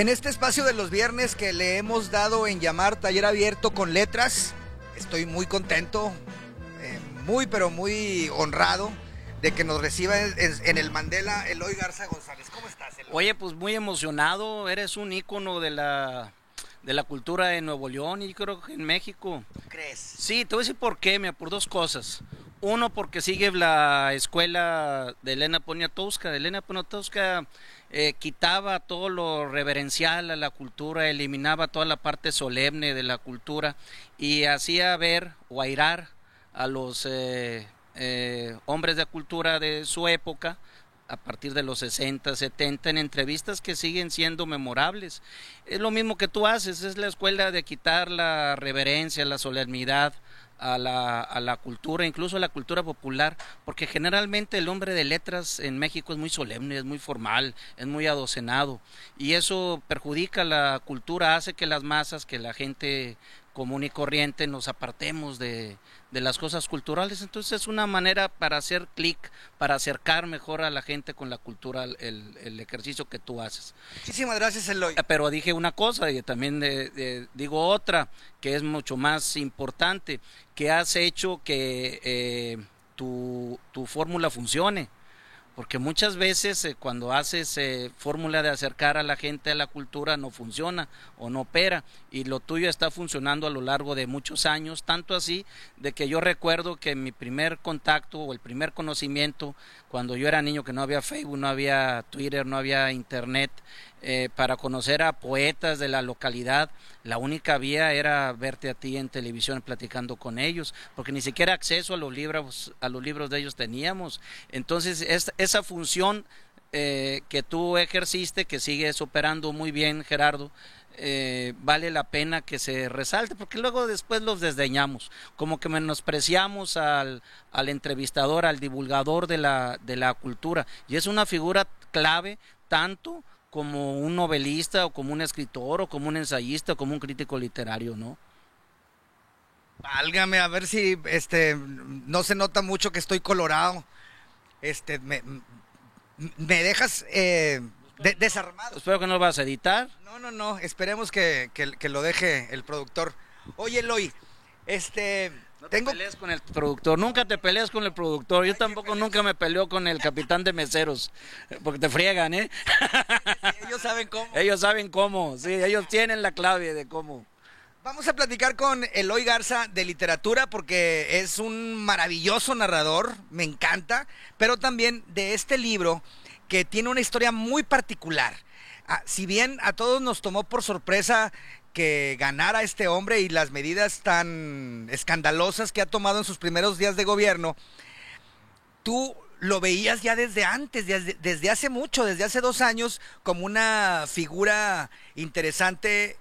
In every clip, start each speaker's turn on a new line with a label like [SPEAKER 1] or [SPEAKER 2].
[SPEAKER 1] En este espacio de los viernes que le hemos dado en llamar Taller Abierto con Letras, estoy muy contento, muy pero muy honrado de que nos reciba en el Mandela Eloy Garza González. ¿Cómo estás, Eloy?
[SPEAKER 2] Oye, pues muy emocionado, eres un ícono de la cultura de Nuevo León y creo que en México.
[SPEAKER 1] ¿Crees?
[SPEAKER 2] Sí, te voy a decir por qué, mira, por dos cosas. Uno, porque sigue la escuela de Elena Poniatowska. Elena Poniatowska quitaba todo lo reverencial a la cultura, eliminaba toda la parte solemne de la cultura y hacía ver o airar a los hombres de cultura de su época a partir de los 60, 70, en entrevistas que siguen siendo memorables. Es lo mismo que tú haces, es la escuela de quitar la reverencia, la solemnidad a la cultura, incluso a la cultura popular, porque generalmente el hombre de letras en México es muy solemne, es muy formal, es muy adocenado, y eso perjudica la cultura, hace que las masas, que la gente común y corriente nos apartemos de las cosas culturales. Entonces es una manera para hacer clic, para acercar mejor a la gente con la cultura, el ejercicio que tú haces.
[SPEAKER 1] Muchísimas gracias, Eloy.
[SPEAKER 2] Pero dije una cosa y también digo otra que es mucho más importante, que has hecho que tu fórmula funcione. Porque muchas veces cuando haces fórmula de acercar a la gente a la cultura no funciona o no opera, y lo tuyo está funcionando a lo largo de muchos años, tanto así de que yo recuerdo que mi primer contacto o el primer conocimiento cuando yo era niño, que no había Facebook, no había Twitter, no había internet, para conocer a poetas de la localidad, la única vía era verte a ti en televisión platicando con ellos, porque ni siquiera acceso a los libros de ellos teníamos. Entonces esa función que tú ejerciste, que sigues operando muy bien, Gerardo, vale la pena que se resalte, porque luego después los desdeñamos, como que menospreciamos al entrevistador, al divulgador de la cultura, y es una figura clave tanto como un novelista o como un escritor o como un ensayista o como un crítico literario, ¿no?
[SPEAKER 1] Válgame, a ver si no se nota mucho que estoy colorado. Me dejas desarmado.
[SPEAKER 2] Espero que no lo vas a editar.
[SPEAKER 1] No, esperemos que lo deje el productor. Oye, Eloy,
[SPEAKER 2] no te pelees con el productor, nunca te pelees con el productor. Yo tampoco nunca me peleo con el capitán de meseros, porque te friegan, ¿eh?
[SPEAKER 1] Ellos saben cómo.
[SPEAKER 2] Ellos saben cómo, sí, ellos tienen la clave de cómo.
[SPEAKER 1] Vamos a platicar con Eloy Garza de literatura, porque es un maravilloso narrador, me encanta, pero también de este libro que tiene una historia muy particular. Si bien a todos nos tomó por sorpresa que ganara este hombre y las medidas tan escandalosas que ha tomado en sus primeros días de gobierno, tú lo veías ya desde antes, desde hace mucho, desde hace 2 años, como una figura interesante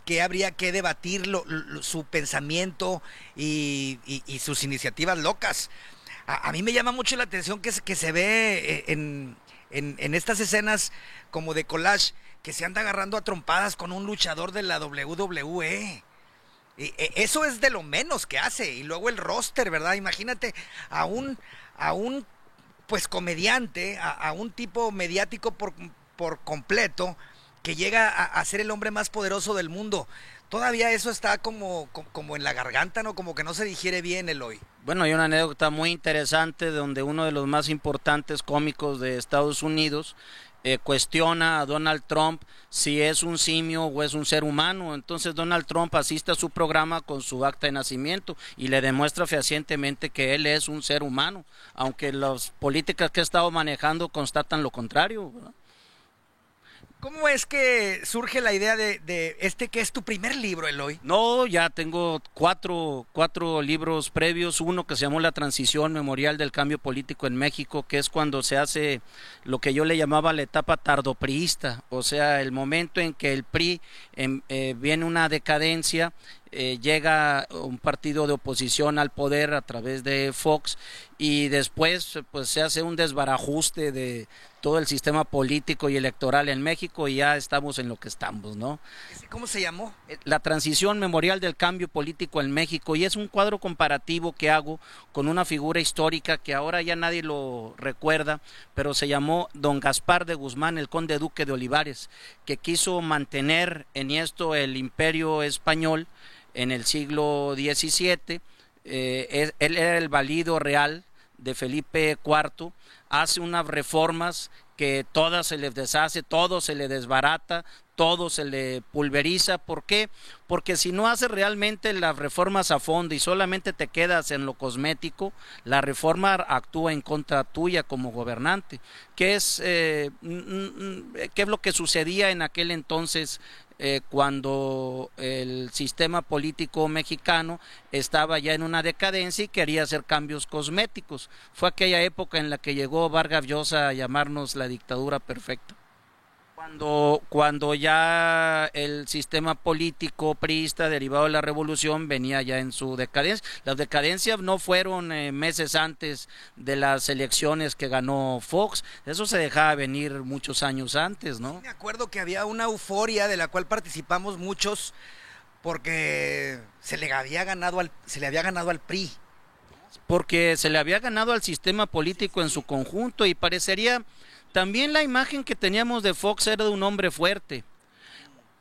[SPEAKER 1] que habría que debatir su pensamiento y sus iniciativas locas. A mí me llama mucho la atención que se ve en estas escenas como de collage, que se anda agarrando a trompadas con un luchador de la WWE. Eso es de lo menos que hace. Y luego el roster, ¿verdad? Imagínate a un pues comediante, a un tipo mediático por completo, que llega a ser el hombre más poderoso del mundo. Todavía eso está como en la garganta, ¿no? Como que no se digiere bien, Eloy.
[SPEAKER 2] Bueno, hay una anécdota muy interesante donde uno de los más importantes cómicos de Estados Unidos cuestiona a Donald Trump si es un simio o es un ser humano. Entonces Donald Trump asiste a su programa con su acta de nacimiento y le demuestra fehacientemente que él es un ser humano, aunque las políticas que ha estado manejando constatan lo contrario, ¿verdad?
[SPEAKER 1] ¿Cómo es que surge la idea de que es tu primer libro, Eloy?
[SPEAKER 2] No, ya tengo cuatro libros previos, uno que se llamó La Transición, Memorial del Cambio Político en México, que es cuando se hace lo que yo le llamaba la etapa tardopriista, o sea, el momento en que el PRI viene una decadencia, llega un partido de oposición al poder a través de Fox y después pues se hace un desbarajuste de todo el sistema político y electoral en México y ya estamos en lo que estamos, ¿no?
[SPEAKER 1] ¿Cómo se llamó?
[SPEAKER 2] La transición memorial del cambio político en México, y es un cuadro comparativo que hago con una figura histórica que ahora ya nadie lo recuerda, pero se llamó don Gaspar de Guzmán, el conde duque de Olivares, que quiso mantener en esto el imperio español en el siglo XVII. Él era el valido real de Felipe IV, hace unas reformas que todas se les deshace, todo se le desbarata, todo se le pulveriza. ¿Por qué? Porque si no haces realmente las reformas a fondo y solamente te quedas en lo cosmético, la reforma actúa en contra tuya como gobernante. ¿Qué es lo que sucedía en aquel entonces cuando el sistema político mexicano estaba ya en una decadencia y quería hacer cambios cosméticos? Fue aquella época en la que llegó Vargas Llosa a llamarnos la dictadura perfecta. Cuando ya el sistema político priista derivado de la revolución venía ya en su decadencia. Las decadencias no fueron meses antes de las elecciones que ganó Fox, eso se dejaba venir muchos años antes, ¿no?
[SPEAKER 1] Sí, me acuerdo que había una euforia de la cual participamos muchos porque se le había ganado al PRI.
[SPEAKER 2] Porque se le había ganado al sistema político en su conjunto y parecería... También la imagen que teníamos de Fox era de un hombre fuerte.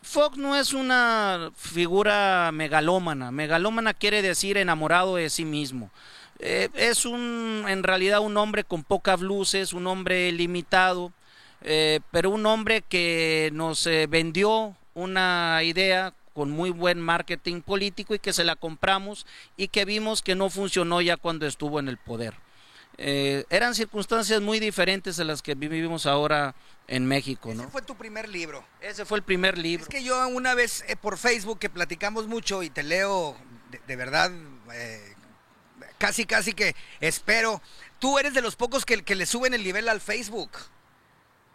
[SPEAKER 2] Fox no es una figura megalómana. Megalómana quiere decir enamorado de sí mismo. Es en realidad un hombre con pocas luces, un hombre limitado, pero un hombre que nos vendió una idea con muy buen marketing político y que se la compramos y que vimos que no funcionó ya cuando estuvo en el poder. Eran circunstancias muy diferentes a las que vivimos ahora en México, ¿no?
[SPEAKER 1] Ese fue tu primer libro.
[SPEAKER 2] Ese fue el primer libro.
[SPEAKER 1] Es que yo una vez por Facebook que platicamos mucho y te leo de verdad, casi que espero. Tú eres de los pocos que le suben el nivel al Facebook.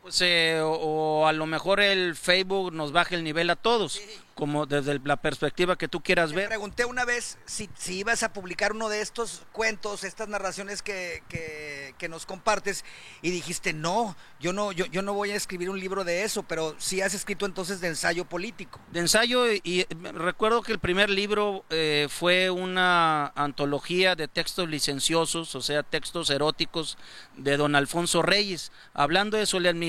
[SPEAKER 2] Pues o a lo mejor el Facebook nos baja el nivel a todos, sí, como desde la perspectiva que tú quieras ver.
[SPEAKER 1] Me pregunté una vez si ibas a publicar uno de estos cuentos, estas narraciones que nos compartes, y dijiste no, yo no voy a escribir un libro de eso, pero sí has escrito entonces de ensayo político.
[SPEAKER 2] De ensayo, y recuerdo que el primer libro fue una antología de textos licenciosos, o sea, textos eróticos de don Alfonso Reyes, hablando de solemnidades.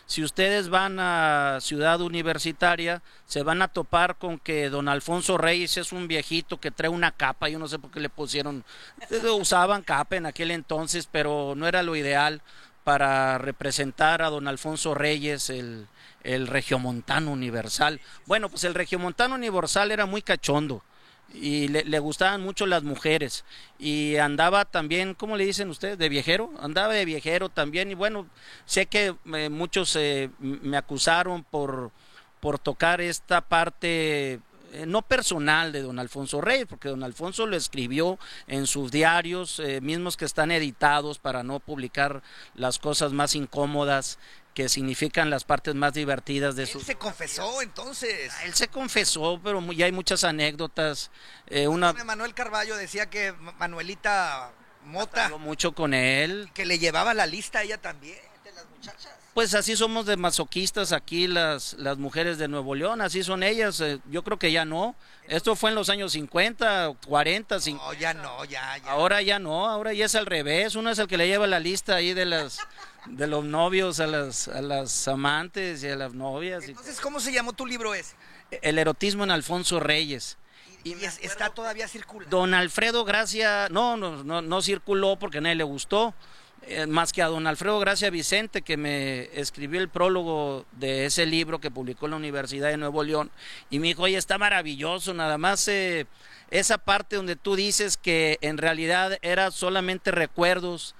[SPEAKER 2] Si ustedes van a Ciudad Universitaria, se van a topar con que don Alfonso Reyes es un viejito que trae una capa. Yo no sé por qué le pusieron, usaban capa en aquel entonces, pero no era lo ideal para representar a don Alfonso Reyes, el regiomontano universal. Bueno, pues el regiomontano universal era muy cachondo y le gustaban mucho las mujeres y andaba también, ¿cómo le dicen ustedes? ¿De viejero? Andaba de viejero también, y bueno, sé que muchos me acusaron por tocar esta parte no personal de don Alfonso Reyes, porque don Alfonso lo escribió en sus diarios, mismos que están editados para no publicar las cosas más incómodas que significan las partes más divertidas de su...
[SPEAKER 1] Él se confesó entonces.
[SPEAKER 2] Él se confesó, pero ya hay muchas anécdotas.
[SPEAKER 1] Manuel Carballo decía que Manuelita Mota...
[SPEAKER 2] mucho con él.
[SPEAKER 1] Que le llevaba la lista a ella también, de las muchachas.
[SPEAKER 2] Pues así somos de masoquistas aquí las mujeres de Nuevo León, así son ellas. Yo creo que ya no. Esto fue en los años 50, 40, 50.
[SPEAKER 1] No, ya no, ya.
[SPEAKER 2] Ahora ya no, ahora ya es al revés. Uno es el que le lleva la lista ahí de los novios a las amantes y a las novias.
[SPEAKER 1] Entonces, ¿cómo se llamó tu libro ese?
[SPEAKER 2] El erotismo en Alfonso Reyes.
[SPEAKER 1] ¿Y está todavía circulando?
[SPEAKER 2] Don Alfredo Gracia, no circuló porque a nadie le gustó. Más que a don Alfredo Gracia Vicente, que me escribió el prólogo de ese libro que publicó en la Universidad de Nuevo León, y me dijo, oye, está maravilloso, nada más esa parte donde tú dices que en realidad era solamente recuerdos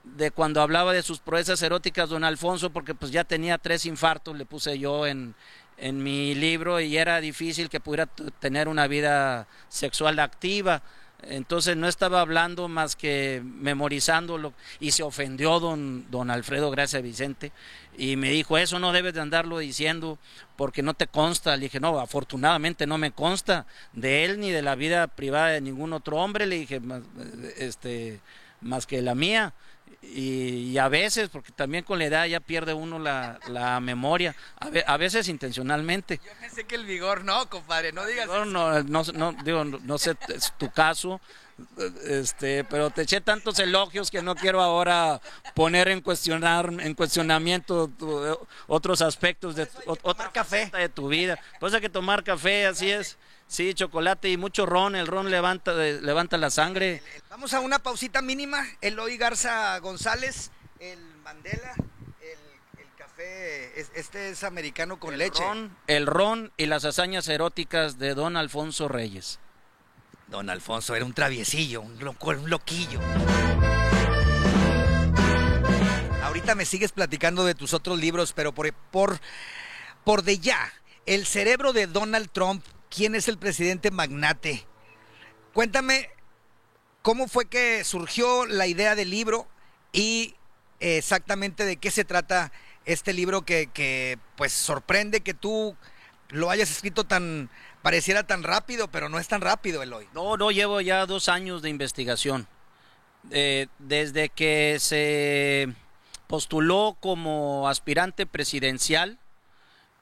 [SPEAKER 2] de cuando hablaba de sus proezas eróticas don Alfonso, porque pues ya tenía 3 infartos, le puse yo en mi libro, y era difícil que pudiera tener una vida sexual activa. Entonces no estaba hablando más que memorizándolo, y se ofendió don Alfredo Gracia Vicente y me dijo, eso no debes de andarlo diciendo porque no te consta. Le dije, no, afortunadamente no me consta de él ni de la vida privada de ningún otro hombre, le dije, más que la mía. Y a veces, porque también con la edad ya pierde uno la memoria, a veces intencionalmente.
[SPEAKER 1] Yo pensé que el vigor no, compadre, no digas eso.
[SPEAKER 2] No sé, es tu caso, pero te eché tantos elogios que no quiero ahora poner en cuestionamiento otros aspectos de otra
[SPEAKER 1] café
[SPEAKER 2] de tu vida. Pues hay que tomar café, así es. Sí, chocolate y mucho ron, el ron levanta la sangre.
[SPEAKER 1] Vamos a una pausita mínima. Eloy Garza González, el Mandela, el café, este es americano con leche.
[SPEAKER 2] El ron y las hazañas eróticas de don Alfonso Reyes.
[SPEAKER 1] Don Alfonso era un traviesillo, un loquillo. Ahorita me sigues platicando de tus otros libros, pero por de ya, el cerebro de Donald Trump. ¿Quién es el presidente magnate? Cuéntame cómo fue que surgió la idea del libro y exactamente de qué se trata este libro que pues sorprende que tú lo hayas escrito pareciera tan rápido, pero no es tan rápido, Eloy.
[SPEAKER 2] No, llevo ya 2 años de investigación. Desde que se postuló como aspirante presidencial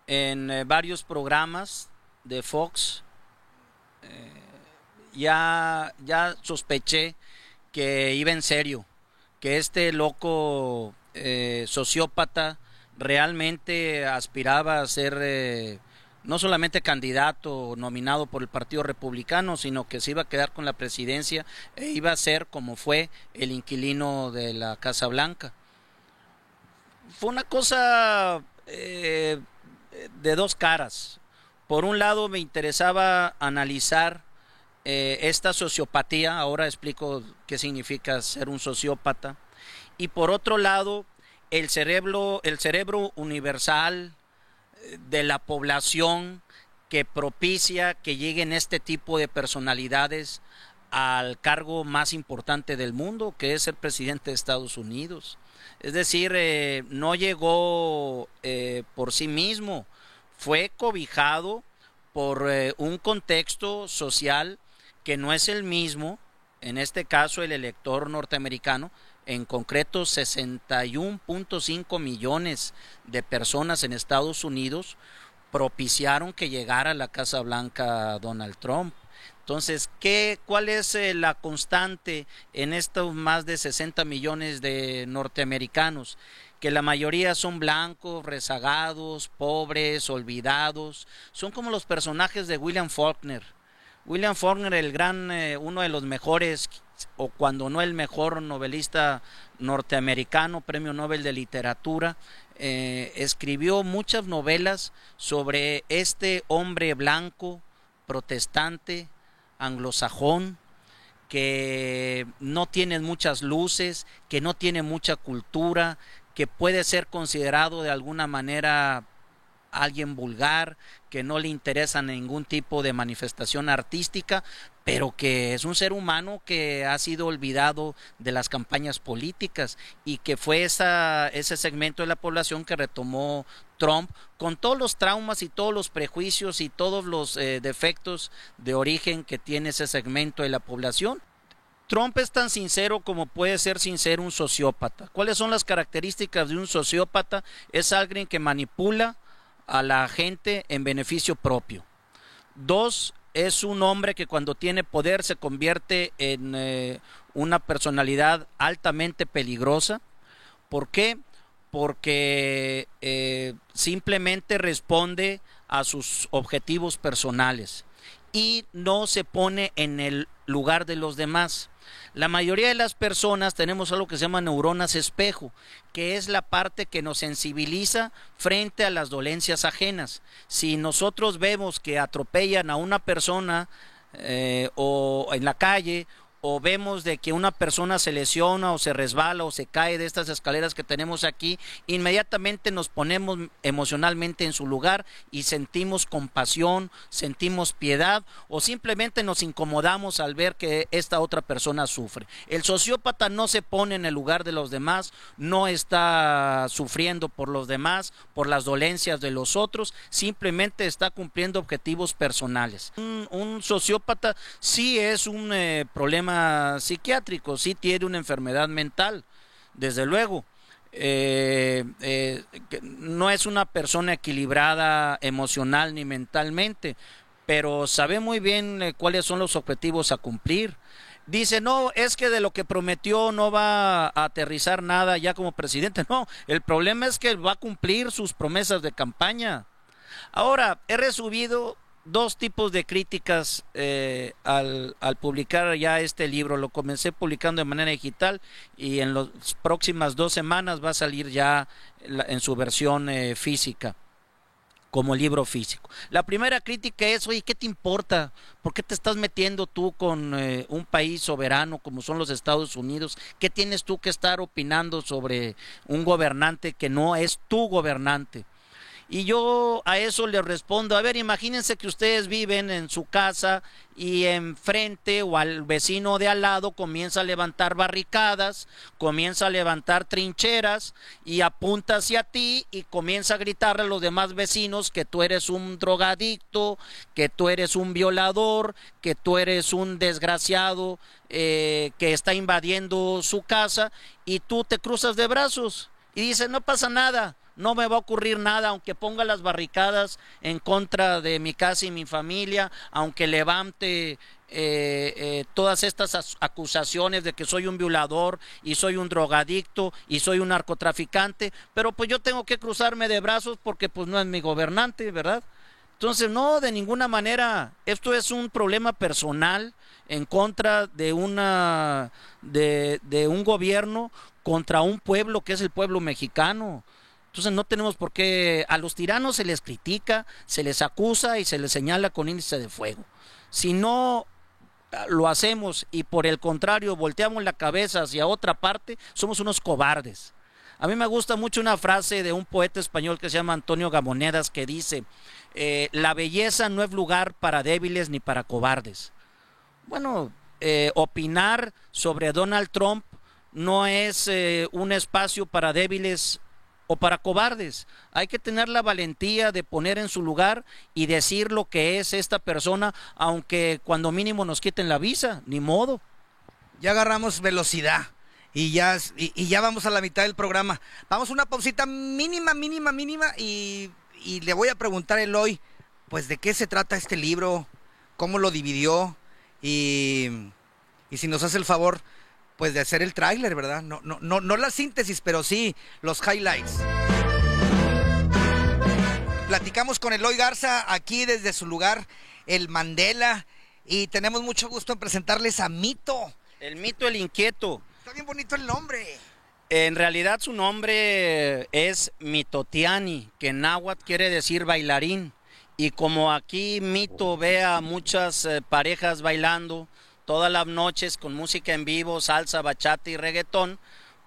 [SPEAKER 2] en varios programas de Fox, ya sospeché que iba en serio, que este loco sociópata realmente aspiraba a ser no solamente candidato nominado por el Partido Republicano, sino que se iba a quedar con la presidencia e iba a ser, como fue, el inquilino de la Casa Blanca. Fue una cosa de 2 caras. Por un lado me interesaba analizar esta sociopatía, ahora explico qué significa ser un sociópata, y por otro lado el cerebro universal de la población que propicia que lleguen este tipo de personalidades al cargo más importante del mundo, que es el presidente de Estados Unidos. Es decir, no llegó por sí mismo, fue cobijado por un contexto social que no es el mismo, en este caso el elector norteamericano, en concreto 61.5 millones de personas en Estados Unidos propiciaron que llegara a la Casa Blanca Donald Trump. Entonces, ¿cuál es la constante en estos más de 60 millones de norteamericanos? Que la mayoría son blancos, rezagados, pobres, olvidados. Son como los personajes de William Faulkner. William Faulkner, el gran, uno de los mejores, o cuando no el mejor novelista norteamericano, premio Nobel de Literatura, escribió muchas novelas sobre este hombre blanco, protestante, anglosajón, que no tiene muchas luces, que no tiene mucha cultura, que puede ser considerado de alguna manera alguien vulgar, que no le interesa ningún tipo de manifestación artística, pero que es un ser humano que ha sido olvidado de las campañas políticas y que fue ese segmento de la población que retomó Trump con todos los traumas y todos los prejuicios y todos los defectos de origen que tiene ese segmento de la población. Trump es tan sincero como puede ser sincero un sociópata. ¿Cuáles son las características de un sociópata? Es alguien que manipula a la gente en beneficio propio. 2, es un hombre que cuando tiene poder se convierte en una personalidad altamente peligrosa. ¿Por qué? Porque simplemente responde a sus objetivos personales y no se pone en el lugar de los demás. La mayoría de las personas tenemos algo que se llama neuronas espejo, que es la parte que nos sensibiliza frente a las dolencias ajenas. Si nosotros vemos que atropellan a una persona o en la calle, o vemos de que una persona se lesiona o se resbala o se cae de estas escaleras que tenemos aquí, inmediatamente nos ponemos emocionalmente en su lugar y sentimos compasión, sentimos piedad o simplemente nos incomodamos al ver que esta otra persona sufre. El sociópata no se pone en el lugar de los demás, no está sufriendo por los demás, por las dolencias de los otros, simplemente está cumpliendo objetivos personales. Un sociópata sí es un problema psiquiátrico, sí tiene una enfermedad mental, desde luego. No es una persona equilibrada emocional ni mentalmente, pero sabe muy bien cuáles son los objetivos a cumplir. Dice, no, es que de lo que prometió no va a aterrizar nada ya como presidente. No, el problema es que él va a cumplir sus promesas de campaña. Ahora, he recibido dos tipos de críticas al publicar ya este libro. Lo comencé publicando de manera digital y en las próximas 2 semanas va a salir ya en su versión física, como libro físico. La primera crítica es, oye, ¿qué te importa? ¿Por qué te estás metiendo tú con un país soberano como son los Estados Unidos? ¿Qué tienes tú que estar opinando sobre un gobernante que no es tu gobernante? Y yo a eso le respondo, a ver, imagínense que ustedes viven en su casa y enfrente o al vecino de al lado comienza a levantar barricadas, comienza a levantar trincheras y apunta hacia ti y comienza a gritarle a los demás vecinos que tú eres un drogadicto, que tú eres un violador, que tú eres un desgraciado que está invadiendo su casa y tú te cruzas de brazos y dices, no pasa nada. No me va a ocurrir nada, aunque ponga las barricadas en contra de mi casa y mi familia, aunque levante todas estas acusaciones de que soy un violador y soy un drogadicto y soy un narcotraficante, pero pues yo tengo que cruzarme de brazos porque pues no es mi gobernante, ¿verdad? Entonces, no, de ninguna manera, esto es un problema personal en contra de de un gobierno contra un pueblo que es el pueblo mexicano. Entonces no tenemos por qué, a los tiranos se les critica, se les acusa y se les señala con índice de fuego. Si no lo hacemos y por el contrario volteamos la cabeza hacia otra parte, somos unos cobardes. A mí me gusta mucho una frase de un poeta español que se llama Antonio Gamonedas que dice, la belleza no es lugar para débiles ni para cobardes. Bueno, opinar sobre Donald Trump no es un espacio para débiles o para cobardes. Hay que tener la valentía de poner en su lugar y decir lo que es esta persona, aunque cuando mínimo nos quiten la visa, ni modo.
[SPEAKER 1] Ya agarramos velocidad y ya vamos a la mitad del programa. Vamos a una pausita mínima y le voy a preguntar a Eloy, pues de qué se trata este libro, cómo lo dividió y si nos hace el favor pues de hacer el tráiler, ¿verdad? No la síntesis, pero sí los highlights. Platicamos con Eloy Garza aquí desde su lugar, el Mandela, y tenemos mucho gusto en presentarles a Mito.
[SPEAKER 2] El Mito el Inquieto.
[SPEAKER 1] Está bien bonito el nombre.
[SPEAKER 2] En realidad su nombre es Mitotiani, que en náhuatl quiere decir bailarín. Y como aquí Mito ve a muchas parejas bailando todas las noches con música en vivo, salsa, bachata y reggaetón,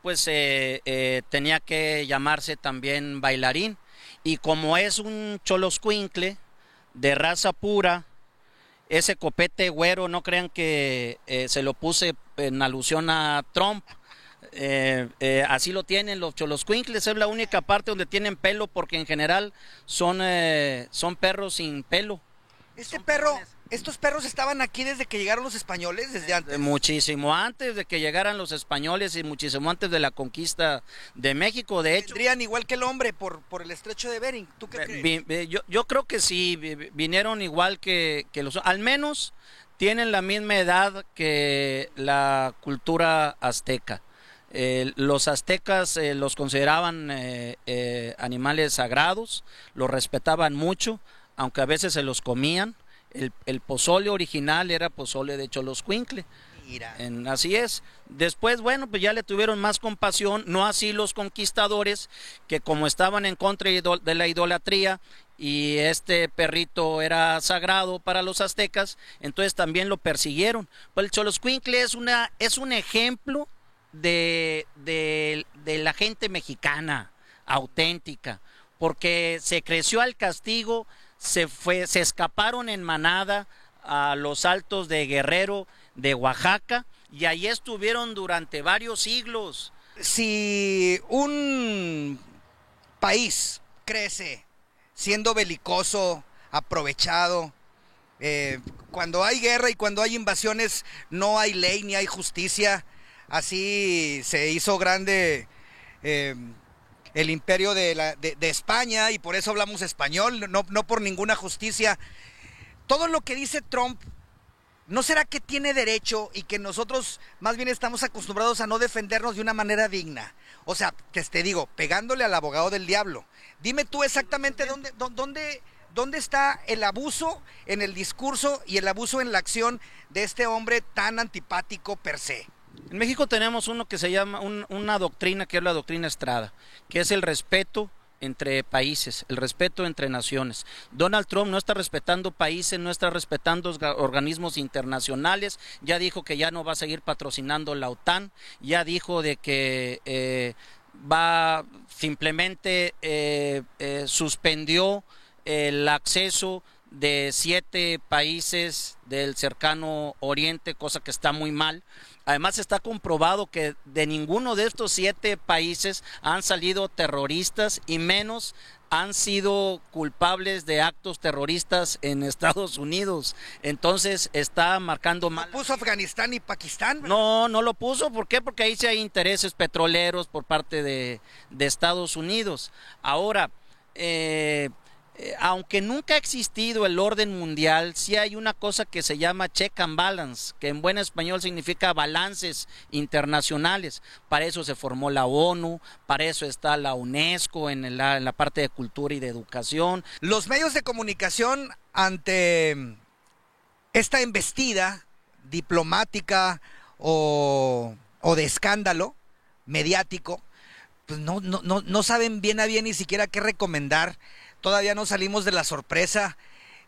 [SPEAKER 2] pues tenía que llamarse también bailarín. Y como es un choloscuincle de raza pura, ese copete güero, no crean que se lo puse en alusión a Trump. Así lo tienen los choloscuincles, es la única parte donde tienen pelo porque en general son perros sin pelo.
[SPEAKER 1] Estos perros estaban aquí desde que llegaron los españoles, desde antes.
[SPEAKER 2] Muchísimo antes de que llegaran los españoles y muchísimo antes de la conquista de México. De hecho,
[SPEAKER 1] vendrían igual que el hombre por el estrecho de Bering. ¿Tú qué crees?
[SPEAKER 2] Yo creo que sí, vinieron igual que los, al menos tienen la misma edad que la cultura azteca. Los aztecas los consideraban animales sagrados, los respetaban mucho, aunque a veces se los comían. El pozole original era pozole de choloscuincle. Así es. Después, bueno, pues ya le tuvieron más compasión, no así los conquistadores, que como estaban en contra de la idolatría y este perrito era sagrado para los aztecas, entonces también lo persiguieron. Pues el Xoloscuincle es un ejemplo de la gente mexicana auténtica, porque se creció al castigo, se escaparon en manada a los altos de Guerrero, de Oaxaca, y ahí estuvieron durante varios siglos.
[SPEAKER 1] Si un país crece siendo belicoso, aprovechado, cuando hay guerra y cuando hay invasiones no hay ley ni hay justicia, así se hizo grande el imperio de España, y por eso hablamos español, no por ninguna justicia. Todo lo que dice Trump, ¿no será que tiene derecho y que nosotros más bien estamos acostumbrados a no defendernos de una manera digna? O sea, que te digo, pegándole al abogado del diablo. Dime tú exactamente dónde está el abuso en el discurso y el abuso en la acción de este hombre tan antipático per se.
[SPEAKER 2] En México tenemos uno que se llama una doctrina, que es la doctrina Estrada, que es el respeto entre países, el respeto entre naciones. Donald Trump no está respetando países, no está respetando organismos internacionales, ya dijo que ya no va a seguir patrocinando la OTAN, ya dijo de que simplemente suspendió el acceso de 7 países del cercano oriente, cosa que está muy mal. Además está comprobado que de ninguno de estos 7 países han salido terroristas, y menos han sido culpables de actos terroristas en Estados Unidos. Entonces está marcando mal.
[SPEAKER 1] ¿No puso Afganistán y Pakistán?
[SPEAKER 2] No lo puso. ¿Por qué? Porque ahí sí hay intereses petroleros por parte de Estados Unidos. Ahora, aunque nunca ha existido el orden mundial, sí hay una cosa que se llama check and balance, que en buen español significa balances internacionales. Para eso se formó la ONU, para eso está la UNESCO en la parte de cultura y de educación.
[SPEAKER 1] Los medios de comunicación, ante esta embestida diplomática o de escándalo mediático, pues no saben bien a bien ni siquiera qué recomendar. Todavía no salimos de la sorpresa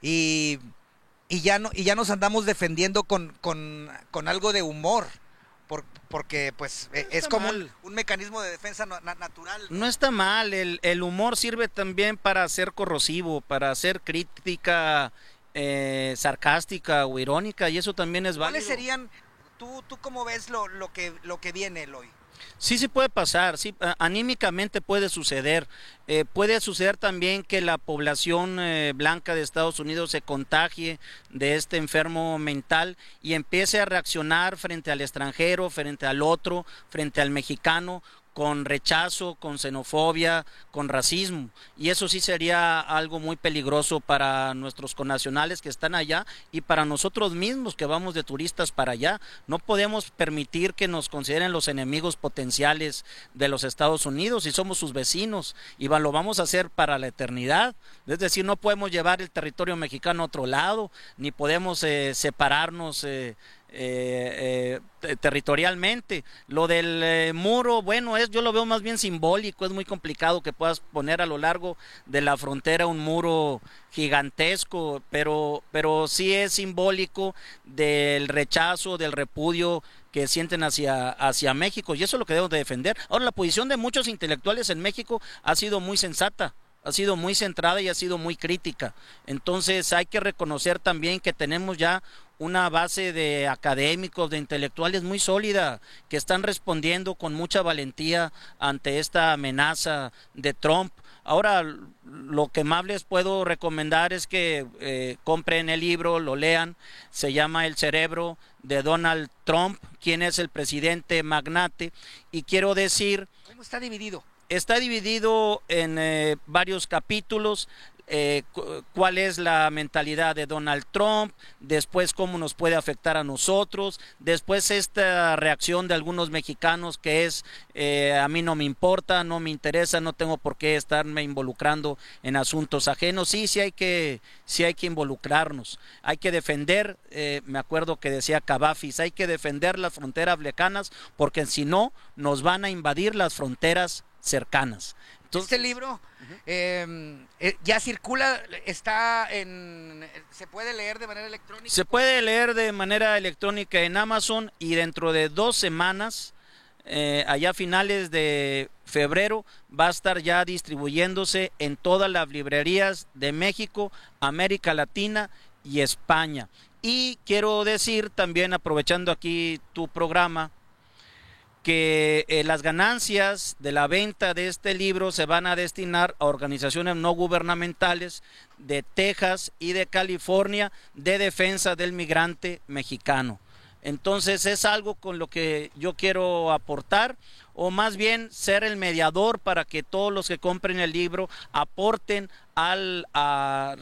[SPEAKER 1] y ya nos andamos defendiendo con algo de humor, porque pues es como un mecanismo de defensa natural.
[SPEAKER 2] No está mal, el humor sirve también para ser corrosivo, para hacer crítica sarcástica o irónica, y eso también es válido.
[SPEAKER 1] ¿Cuáles serían, tú cómo ves lo que viene, Eloy?
[SPEAKER 2] Sí puede pasar, sí, anímicamente puede suceder. Puede suceder también que la población blanca de Estados Unidos se contagie de este enfermo mental y empiece a reaccionar frente al extranjero, frente al otro, frente al mexicano, con rechazo, con xenofobia, con racismo, y eso sí sería algo muy peligroso para nuestros connacionales que están allá y para nosotros mismos que vamos de turistas para allá. No podemos permitir que nos consideren los enemigos potenciales de los Estados Unidos, y somos sus vecinos y lo vamos a hacer para la eternidad. Es decir, no podemos llevar el territorio mexicano a otro lado, ni podemos separarnos territorialmente. Lo del muro, bueno, yo lo veo más bien simbólico. Es muy complicado que puedas poner a lo largo de la frontera un muro gigantesco, pero sí es simbólico del rechazo, del repudio que sienten hacia México, y eso es lo que debemos de defender. Ahora, la posición de muchos intelectuales en México ha sido muy sensata, ha sido muy centrada y ha sido muy crítica. Entonces hay que reconocer también que tenemos ya una base de académicos, de intelectuales muy sólida, que están respondiendo con mucha valentía ante esta amenaza de Trump. Ahora, lo que más les puedo recomendar es que compren el libro, lo lean. Se llama El cerebro de Donald Trump, quien es el presidente magnate. Y quiero decir...
[SPEAKER 1] ¿Cómo está dividido?
[SPEAKER 2] Está dividido en varios capítulos. Cuál es la mentalidad de Donald Trump, después cómo nos puede afectar a nosotros, después esta reacción de algunos mexicanos que es a mí no me importa, no me interesa, no tengo por qué estarme involucrando en asuntos ajenos. Sí hay que involucrarnos, hay que defender, me acuerdo que decía Cavafis, hay que defender las fronteras lejanas, porque si no nos van a invadir las fronteras cercanas.
[SPEAKER 1] Este libro ya circula, ¿se puede leer de manera electrónica?
[SPEAKER 2] Se puede leer de manera electrónica en Amazon y dentro de 2 semanas, allá a finales de febrero, va a estar ya distribuyéndose en todas las librerías de México, América Latina y España. Y quiero decir también, aprovechando aquí tu programa, que las ganancias de la venta de este libro se van a destinar a organizaciones no gubernamentales de Texas y de California de defensa del migrante mexicano. Entonces es algo con lo que yo quiero aportar, o más bien ser el mediador para que todos los que compren el libro aporten al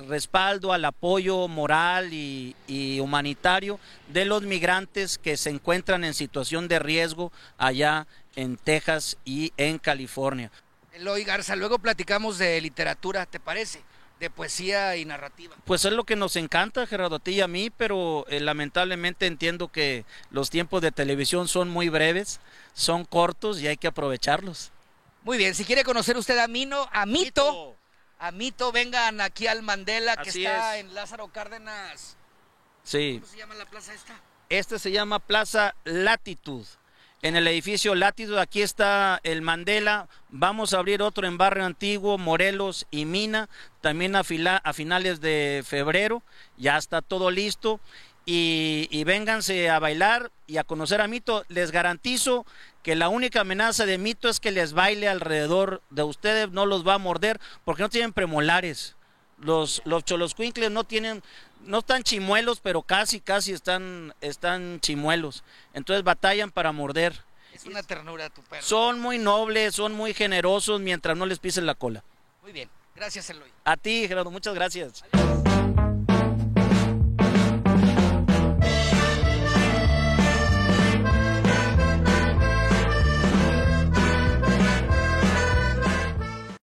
[SPEAKER 2] respaldo, al apoyo moral y humanitario de los migrantes que se encuentran en situación de riesgo allá en Texas y en California.
[SPEAKER 1] Eloy Garza, luego platicamos de literatura, ¿te parece? De poesía y narrativa.
[SPEAKER 2] Pues es lo que nos encanta, Gerardo, a ti y a mí, pero lamentablemente entiendo que los tiempos de televisión son muy breves, son cortos y hay que aprovecharlos.
[SPEAKER 1] Muy bien, si quiere conocer usted a Mito, vengan aquí al Mandela, que
[SPEAKER 2] Así
[SPEAKER 1] está
[SPEAKER 2] es.
[SPEAKER 1] en Lázaro Cárdenas.
[SPEAKER 2] Sí.
[SPEAKER 1] ¿Cómo se llama la plaza esta?
[SPEAKER 2] Este se llama Plaza Latitud. En el edificio Latitud, aquí está el Mandela. Vamos a abrir otro en Barrio Antiguo, Morelos y Mina, también a finales de febrero. Ya está todo listo. Y vénganse a bailar y a conocer a Mito. Les garantizo que la única amenaza de Mito es que les baile alrededor de ustedes, no los va a morder porque no tienen premolares. Los choloscuincles no están chimuelos, pero casi están chimuelos. Entonces batallan para morder.
[SPEAKER 1] Es una ternura tu perro.
[SPEAKER 2] Son muy nobles, son muy generosos mientras no les pisen la cola.
[SPEAKER 1] Muy bien, gracias Eloy.
[SPEAKER 2] A ti, Gerardo, muchas gracias.
[SPEAKER 1] Adiós.